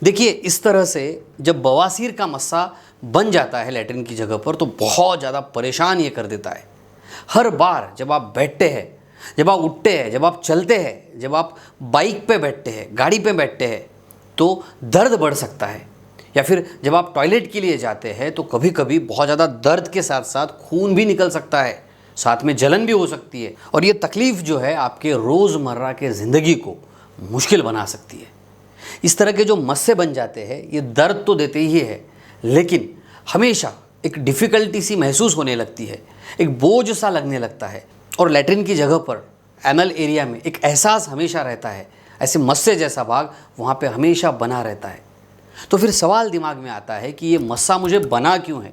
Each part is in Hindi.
देखिए, इस तरह से जब बवासीर का मस्सा बन जाता है लैट्रिन की जगह पर तो बहुत ज़्यादा परेशान ये कर देता है। हर बार जब आप बैठते हैं, जब आप उठते हैं, जब आप चलते हैं, जब आप बाइक पे बैठते हैं, गाड़ी पे बैठते हैं तो दर्द बढ़ सकता है। या फिर जब आप टॉयलेट के लिए जाते हैं तो कभी कभी बहुत ज़्यादा दर्द के साथ साथ खून भी निकल सकता है, साथ में जलन भी हो सकती है। और ये तकलीफ़ जो है आपके रोज़मर्रा के ज़िंदगी को मुश्किल बना सकती है। इस तरह के जो मस्से बन जाते हैं ये दर्द तो देते ही है, लेकिन हमेशा एक डिफ़िकल्टी सी महसूस होने लगती है, एक बोझ सा लगने लगता है। और लैट्रिन की जगह पर एनल एरिया में एक एहसास हमेशा रहता है, ऐसे मस्से जैसा भाग वहाँ पे हमेशा बना रहता है। तो फिर सवाल दिमाग में आता है कि ये मस्सा मुझे बना क्यों है,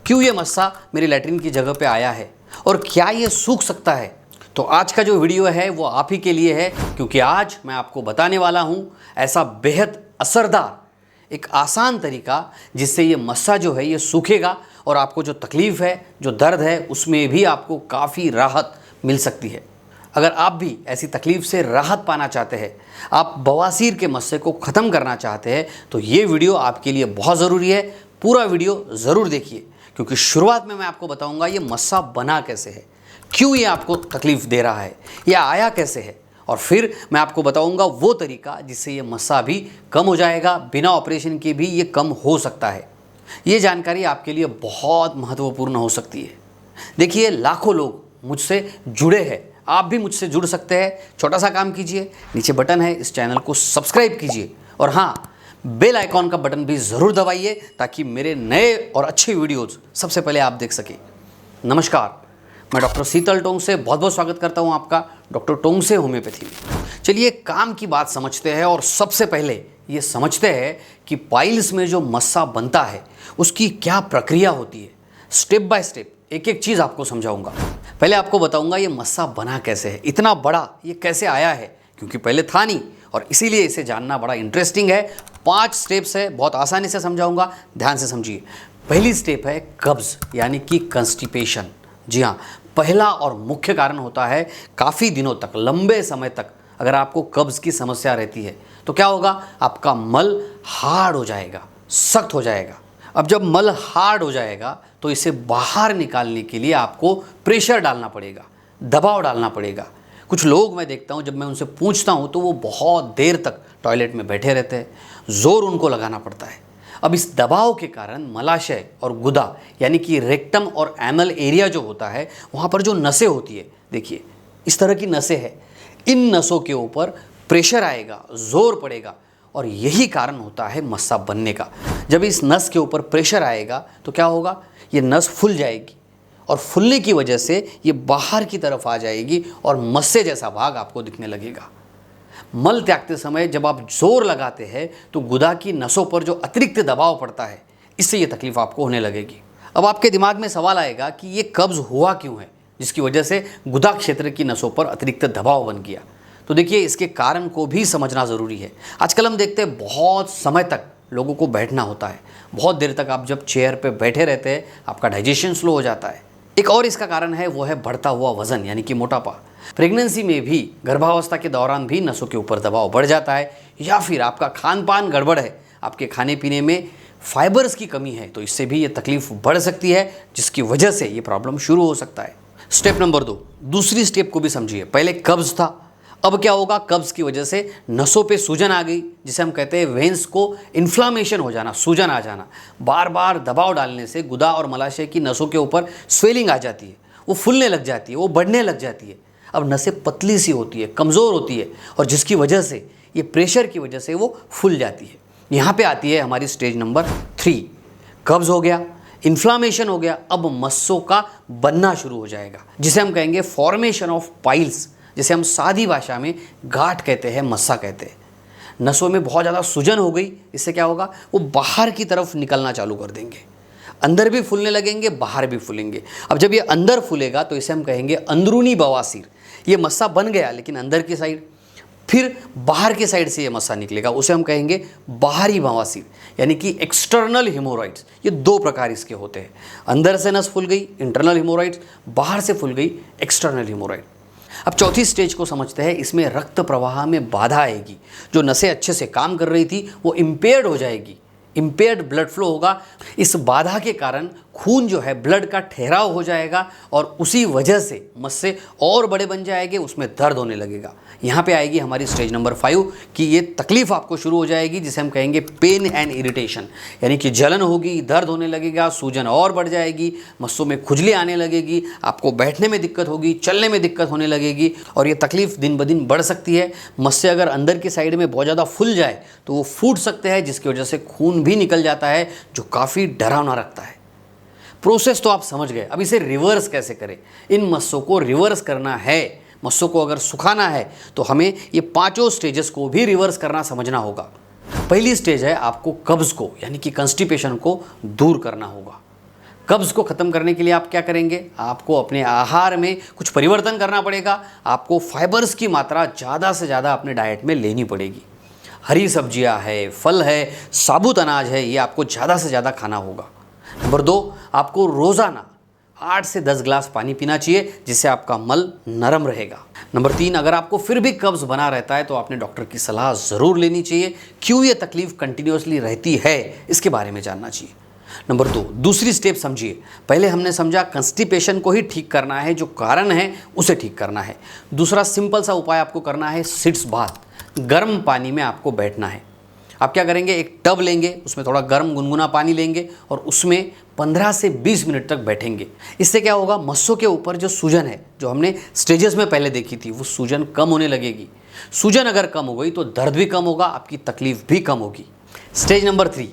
क्यों ये मस्सा मेरी लैट्रिन की जगह पे आया है और क्या ये सूख सकता है। तो आज का जो वीडियो है वो आप ही के लिए है, क्योंकि आज मैं आपको बताने वाला हूँ ऐसा बेहद असरदार एक आसान तरीका जिससे ये मस्सा जो है ये सूखेगा और आपको जो तकलीफ़ है, जो दर्द है, उसमें भी आपको काफ़ी राहत मिल सकती है। अगर आप भी ऐसी तकलीफ़ से राहत पाना चाहते हैं, आप बवासीर के मस्से को ख़त्म करना चाहते हैं, तो ये वीडियो आपके लिए बहुत ज़रूरी है। पूरा वीडियो ज़रूर देखिए, क्योंकि शुरुआत में मैं आपको बताऊंगा ये मस्सा बना कैसे है, क्यों ये आपको तकलीफ़ दे रहा है, ये आया कैसे है, और फिर मैं आपको बताऊंगा वो तरीका जिससे ये मस्सा भी कम हो जाएगा। बिना ऑपरेशन के भी ये कम हो सकता है। ये जानकारी आपके लिए बहुत महत्वपूर्ण हो सकती है। देखिए, लाखों लोग मुझसे जुड़े हैं, आप भी मुझसे जुड़ सकते हैं। छोटा सा काम कीजिए, नीचे बटन है, इस चैनल को सब्सक्राइब कीजिए और हाँ, बेल आइकॉन का बटन भी ज़रूर दबाइए ताकि मेरे नए और अच्छे वीडियोज़ सबसे पहले आप देख सकें। नमस्कार, मैं डॉक्टर शीतल टोंगसे बहुत बहुत स्वागत करता हूं आपका डॉक्टर टोंगसे होम्योपैथी में। चलिए काम की बात समझते हैं और सबसे पहले ये समझते हैं कि पाइल्स में जो मस्सा बनता है उसकी क्या प्रक्रिया होती है। स्टेप बाय स्टेप एक एक चीज़ आपको समझाऊंगा। पहले आपको बताऊंगा ये मस्सा बना कैसे है, इतना बड़ा ये कैसे आया है, क्योंकि पहले था नहीं और इसीलिए इसे जानना बड़ा इंटरेस्टिंग है। 5 स्टेप्स है, बहुत आसानी से समझाऊंगा, ध्यान से समझिए। पहली स्टेप है कब्ज़ यानी कि कंस्टिपेशन। जी हाँ, पहला और मुख्य कारण होता है काफ़ी दिनों तक, लंबे समय तक अगर आपको कब्ज़ की समस्या रहती है तो क्या होगा, आपका मल हार्ड हो जाएगा, सख्त हो जाएगा। अब जब मल हार्ड हो जाएगा तो इसे बाहर निकालने के लिए आपको प्रेशर डालना पड़ेगा, दबाव डालना पड़ेगा। कुछ लोग मैं देखता हूँ, जब मैं उनसे पूछता हूँ तो वो बहुत देर तक टॉयलेट में बैठे रहते हैं, ज़ोर उनको लगाना पड़ता है। अब इस दबाव के कारण मलाशय और गुदा यानी कि रेक्टम और एनल एरिया जो होता है वहाँ पर जो नसें होती है, देखिए इस तरह की नसें हैं, इन नसों के ऊपर प्रेशर आएगा, ज़ोर पड़ेगा और यही कारण होता है मस्सा बनने का। जब इस नस के ऊपर प्रेशर आएगा तो क्या होगा, ये नस फूल जाएगी और फूलने की वजह से ये बाहर की तरफ आ जाएगी और मस्से जैसा भाग आपको दिखने लगेगा। मल त्यागते समय जब आप जोर लगाते हैं तो गुदा की नसों पर जो अतिरिक्त दबाव पड़ता है, इससे ये तकलीफ आपको होने लगेगी। अब आपके दिमाग में सवाल आएगा कि ये कब्ज़ हुआ क्यों है, जिसकी वजह से गुदा क्षेत्र की नसों पर अतिरिक्त दबाव बन गया। तो देखिए, इसके कारण को भी समझना ज़रूरी है। आजकल हम देखते हैं बहुत समय तक लोगों को बैठना होता है, बहुत देर तक आप जब चेयर पर बैठे रहते हैं आपका डाइजेशन स्लो हो जाता है। एक और इसका कारण है वो है बढ़ता हुआ वज़न यानी कि मोटापा। प्रेगनेंसी में भी, गर्भावस्था के दौरान भी नसों के ऊपर दबाव बढ़ जाता है, या फिर आपका खान पान गड़बड़ है, आपके खाने पीने में फाइबर्स की कमी है, तो इससे भी ये तकलीफ बढ़ सकती है, जिसकी वजह से ये प्रॉब्लम शुरू हो सकता है। स्टेप नंबर 2, दूसरी स्टेप को भी समझिए। पहले कब्ज़ था, अब क्या होगा, कब्ज़ की वजह से नसों पे सूजन आ गई, जिसे हम कहते हैं वेंस को इन्फ्लामेशन हो जाना, सूजन आ जाना। बार बार दबाव डालने से गुदा और मलाशय की नसों के ऊपर स्वेलिंग आ जाती है, वो फूलने लग जाती है, वो बढ़ने लग जाती है। अब नसें पतली सी होती है, कमज़ोर होती है और जिसकी वजह से ये प्रेशर की वजह से वो फूल जाती है। यहाँ पे आती है हमारी स्टेज नंबर 3। कब्ज़ हो गया, इन्फ्लामेशन हो गया, अब मस्सों का बनना शुरू हो जाएगा, जिसे हम कहेंगे फॉर्मेशन ऑफ पाइल्स, जिसे हम सादी भाषा में गांठ कहते हैं, मस्सा कहते हैं। नसों में बहुत ज़्यादा सूजन हो गई, इससे क्या होगा, वो बाहर की तरफ निकलना चालू कर देंगे, अंदर भी फूलने लगेंगे, बाहर भी फूलेंगे। अब जब ये अंदर फूलेगा तो इसे हम कहेंगे अंदरूनी बवासीर। ये मस्सा बन गया लेकिन अंदर की साइड, फिर बाहर की साइड से ये मस्सा निकलेगा, उसे हम कहेंगे बाहरी बवासीर यानी कि एक्सटर्नल हिमोरॉइड्स। ये 2 प्रकार इसके होते हैं, अंदर से नस फूल गई इंटरनल हिमोरॉइड्स, बाहर से फूल गई एक्सटर्नल हिमोरॉइड। अब चौथी स्टेज को समझते हैं। इसमें रक्त प्रवाह में बाधा आएगी, जो नसें अच्छे से काम कर रही थी वो इम्पेयर्ड हो जाएगी, इम्पेयर्ड ब्लड फ्लो होगा। इस बाधा के कारण खून जो है ब्लड का ठहराव हो जाएगा और उसी वजह से मस्से और बड़े बन जाएंगे, उसमें दर्द होने लगेगा। यहाँ पे आएगी हमारी स्टेज नंबर 5 कि ये तकलीफ आपको शुरू हो जाएगी, जिसे हम कहेंगे पेन एंड इरिटेशन, यानी कि जलन होगी, दर्द होने लगेगा, सूजन और बढ़ जाएगी, मस्सों में खुजली आने लगेगी, आपको बैठने में दिक्कत होगी, चलने में दिक्कत होने लगेगी और ये तकलीफ दिन ब दिन बढ़ सकती है। मस्से अगर अंदर की साइड में बहुत ज़्यादा फूल जाए तो वो फूट सकते हैं, जिसकी वजह से खून भी निकल जाता है, जो काफ़ी डरावना रखता है। प्रोसेस तो आप समझ गए। अब इसे रिवर्स कैसे करें? इन मस्सों को रिवर्स करना है, मस्सों को अगर सुखाना है तो हमें ये 5 स्टेजेस को भी रिवर्स करना समझना होगा। पहली स्टेज है आपको कब्ज को यानी कि कंस्टिपेशन को दूर करना होगा। कब्ज को ख़त्म करने के लिए आप क्या करेंगे? आपको अपने आहार में कुछ परिवर्तन करना पड़ेगा। आपको फाइबर्स की मात्रा ज़्यादा से ज़्यादा अपने डाइट में लेनी पड़ेगी। हरी सब्जियां है, फल है, साबुत अनाज है, ये आपको ज़्यादा से ज़्यादा खाना होगा। नंबर 2, आपको रोज़ाना 8 से 10 ग्लास पानी पीना चाहिए, जिससे आपका मल नरम रहेगा। नंबर 3, अगर आपको फिर भी कब्ज़ बना रहता है तो आपने डॉक्टर की सलाह ज़रूर लेनी चाहिए। क्यों ये तकलीफ़ कंटिन्यूसली रहती है, इसके बारे में जानना चाहिए। नंबर 2, दूसरी स्टेप समझिए। पहले हमने समझा कंस्टिपेशन को ही ठीक करना है, जो कारण है उसे ठीक करना है। दूसरा सिंपल सा उपाय आपको करना है, सिट्स बाथ, गर्म पानी में आपको बैठना है। आप क्या करेंगे? एक टब लेंगे, उसमें थोड़ा गर्म गुनगुना पानी लेंगे और उसमें 15 से 20 मिनट तक बैठेंगे। इससे क्या होगा? मस्सों के ऊपर जो सूजन है, जो हमने स्टेजेस में पहले देखी थी, वो सूजन कम होने लगेगी। सूजन अगर कम हो गई तो दर्द भी कम होगा, आपकी तकलीफ भी कम होगी। Stage number 3,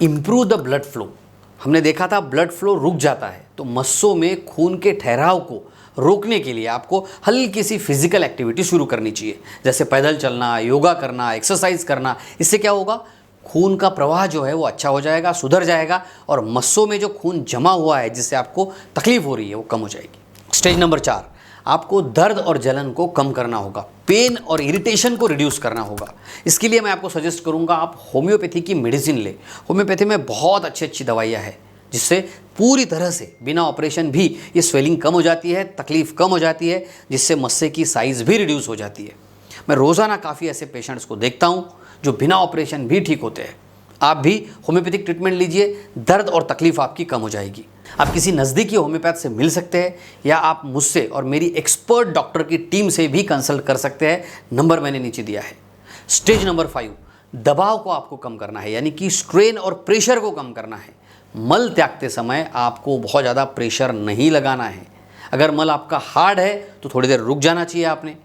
improve the blood flow. हमने देखा था ब्लड फ्लो रुक जाता है, तो मस्सों में खून के ठहराव को रोकने के लिए आपको हल्की सी फिजिकल एक्टिविटी शुरू करनी चाहिए, जैसे पैदल चलना, योगा करना, एक्सरसाइज करना। इससे क्या होगा? खून का प्रवाह जो है वो अच्छा हो जाएगा, सुधर जाएगा और मस्सों में जो खून जमा हुआ है, जिससे आपको तकलीफ हो रही है, वो कम हो जाएगी। स्टेज नंबर 4, आपको दर्द और जलन को कम करना होगा, पेन और इरिटेशन को रिड्यूस करना होगा। इसके लिए मैं आपको सजेस्ट करूंगा आप होम्योपैथी की मेडिसिन ले। होम्योपैथी में बहुत अच्छी दवाइयाँ हैं, जिससे पूरी तरह से बिना ऑपरेशन भी ये स्वेलिंग कम हो जाती है, तकलीफ कम हो जाती है, जिससे मस्से की साइज़ भी रिड्यूस हो जाती है। मैं रोज़ाना काफ़ी ऐसे पेशेंट्स को देखता हूँ जो बिना ऑपरेशन भी ठीक होते हैं। आप भी होम्योपैथिक ट्रीटमेंट लीजिए, दर्द और तकलीफ आपकी कम हो जाएगी। आप किसी नज़दीकी होम्योपैथ से मिल सकते हैं या आप मुझसे और मेरी एक्सपर्ट डॉक्टर की टीम से भी कंसल्ट कर सकते हैं। नंबर मैंने नीचे दिया है। स्टेज नंबर 5, दबाव को आपको कम करना है, यानी कि स्ट्रेन और प्रेशर को कम करना है। मल त्यागते समय आपको बहुत ज़्यादा प्रेशर नहीं लगाना है। अगर मल आपका हार्ड है तो थोड़ी देर रुक जाना चाहिए आपने।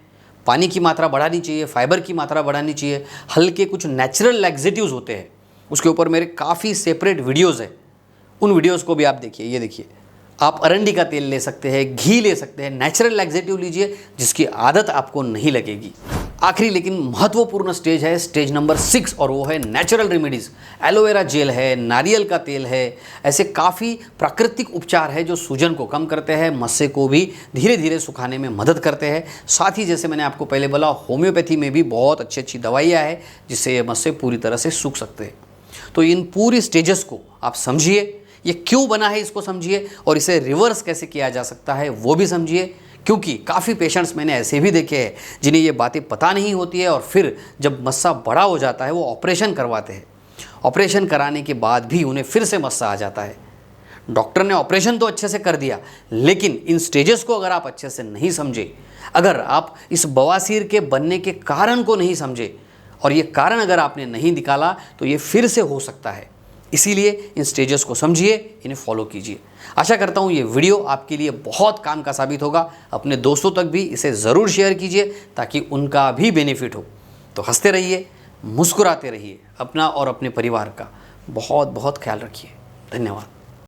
पानी की मात्रा बढ़ानी चाहिए, फाइबर की मात्रा बढ़ानी चाहिए। हल्के कुछ नेचुरल लैक्सेटिव्स होते हैं, उसके ऊपर मेरे काफ़ी सेपरेट वीडियोज़ हैं, उन वीडियोज़ को भी आप देखिए। ये देखिए, आप अरंडी का तेल ले सकते हैं, घी ले सकते हैं, नेचुरल लैक्सेटिव लीजिए, जिसकी आदत आपको नहीं लगेगी। आखिरी लेकिन महत्वपूर्ण स्टेज है स्टेज नंबर 6 और वो है नेचुरल रेमेडीज़। एलोवेरा जेल है, नारियल का तेल है, ऐसे काफ़ी प्राकृतिक उपचार है जो सूजन को कम करते हैं, मस्से को भी धीरे धीरे सुखाने में मदद करते हैं। साथ ही जैसे मैंने आपको पहले बोला, होम्योपैथी में भी बहुत अच्छी दवाइयाँ हैं जिससे ये मस्से पूरी तरह से सूख सकते हैं। तो इन पूरी स्टेजेस को आप समझिए, ये क्यों बना है इसको समझिए और इसे रिवर्स कैसे किया जा सकता है वो भी समझिए। क्योंकि काफ़ी पेशेंट्स मैंने ऐसे भी देखे हैं जिन्हें ये बातें पता नहीं होती है और फिर जब मस्सा बड़ा हो जाता है वो ऑपरेशन करवाते हैं। ऑपरेशन कराने के बाद भी उन्हें फिर से मस्सा आ जाता है। डॉक्टर ने ऑपरेशन तो अच्छे से कर दिया, लेकिन इन स्टेजेस को अगर आप अच्छे से नहीं समझे, अगर आप इस बवासीर के बनने के कारण को नहीं समझे और ये कारण अगर आपने नहीं निकाला तो ये फिर से हो सकता है। इसीलिए इन स्टेजेस को समझिए, इन्हें फॉलो कीजिए। आशा करता हूँ ये वीडियो आपके लिए बहुत काम का साबित होगा। अपने दोस्तों तक भी इसे ज़रूर शेयर कीजिए ताकि उनका भी बेनिफिट हो। तो हंसते रहिए, मुस्कुराते रहिए, अपना और अपने परिवार का बहुत बहुत ख्याल रखिए। धन्यवाद।